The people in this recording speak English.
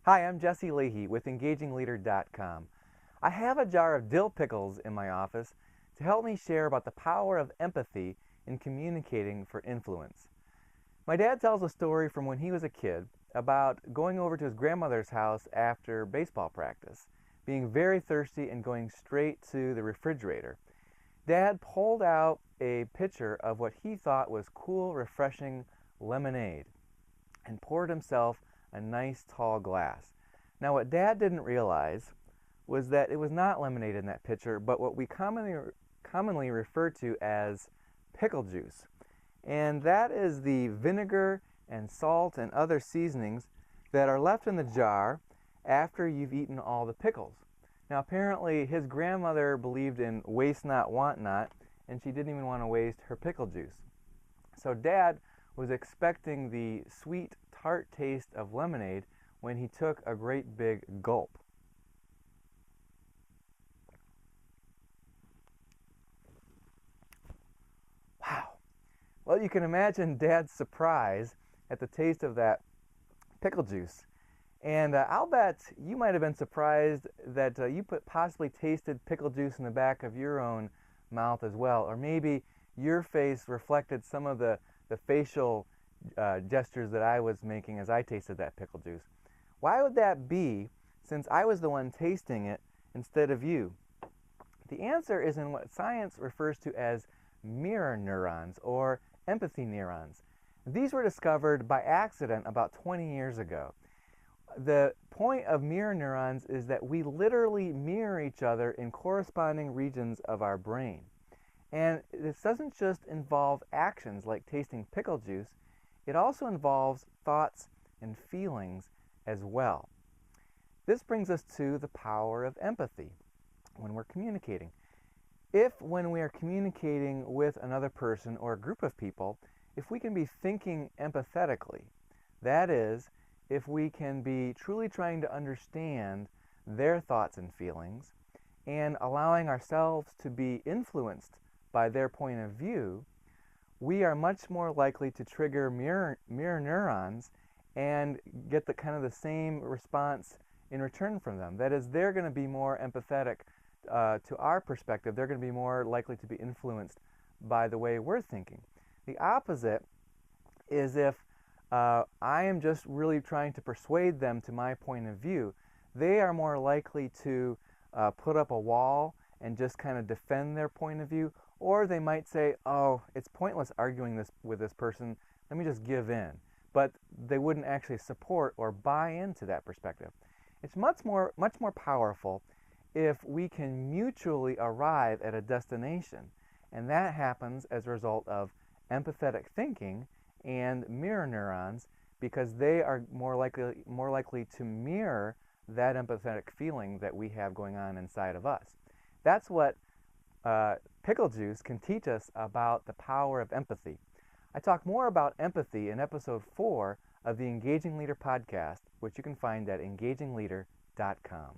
Hi, I'm Jesse Leahy with EngagingLeader.com. I have a jar of dill pickles in my office to help me share about the power of empathy in communicating for influence. My dad tells a story from when he was a kid about going over to his grandmother's house after baseball practice, being very thirsty and going straight to the refrigerator. Dad pulled out a pitcher of what he thought was cool, refreshing lemonade and poured himself a nice tall glass. Now, what Dad didn't realize was that it was not lemonade in that pitcher, but what we commonly refer to as pickle juice. And that is the vinegar and salt and other seasonings that are left in the jar after you've eaten all the pickles. Now, apparently, his grandmother believed in waste not, want not, and she didn't even want to waste her pickle juice. So Dad was expecting the sweet, tart taste of lemonade when he took a great big gulp. Wow. Well, you can imagine Dad's surprise at the taste of that pickle juice. And I'll bet you might have been surprised that you possibly tasted pickle juice in the back of your own mouth as well. Or maybe your face reflected some of the facial gestures that I was making as I tasted that pickle juice. Why would that be, since I was the one tasting it instead of you? The answer is in what science refers to as mirror neurons or empathy neurons. These were discovered by accident about 20 years ago. The point of mirror neurons is that we literally mirror each other in corresponding regions of our brain. And this doesn't just involve actions like tasting pickle juice, it also involves thoughts and feelings as well. This brings us to the power of empathy when we're communicating. If when we are communicating with another person or a group of people, if we can be thinking empathetically, that is, if we can be truly trying to understand their thoughts and feelings and allowing ourselves to be influenced by their point of view, we are much more likely to trigger mirror neurons and get the kind of the same response in return from them. That is, they're going to be more empathetic to our perspective. They're going to be more likely to be influenced by the way we're thinking. The opposite is if I am just really trying to persuade them to my point of view, they are more likely to put up a wall and just kind of defend their point of view, or they might say, oh, it's pointless arguing this with this person, let me just give in. But they wouldn't actually support or buy into that perspective. It's much more powerful if we can mutually arrive at a destination, and that happens as a result of empathetic thinking and mirror neurons, because they are more likely to mirror that empathetic feeling that we have going on inside of us. That's what pickle juice can teach us about the power of empathy. I talk more about empathy in episode 4 of the Engaging Leader podcast, which you can find at EngagingLeader.com.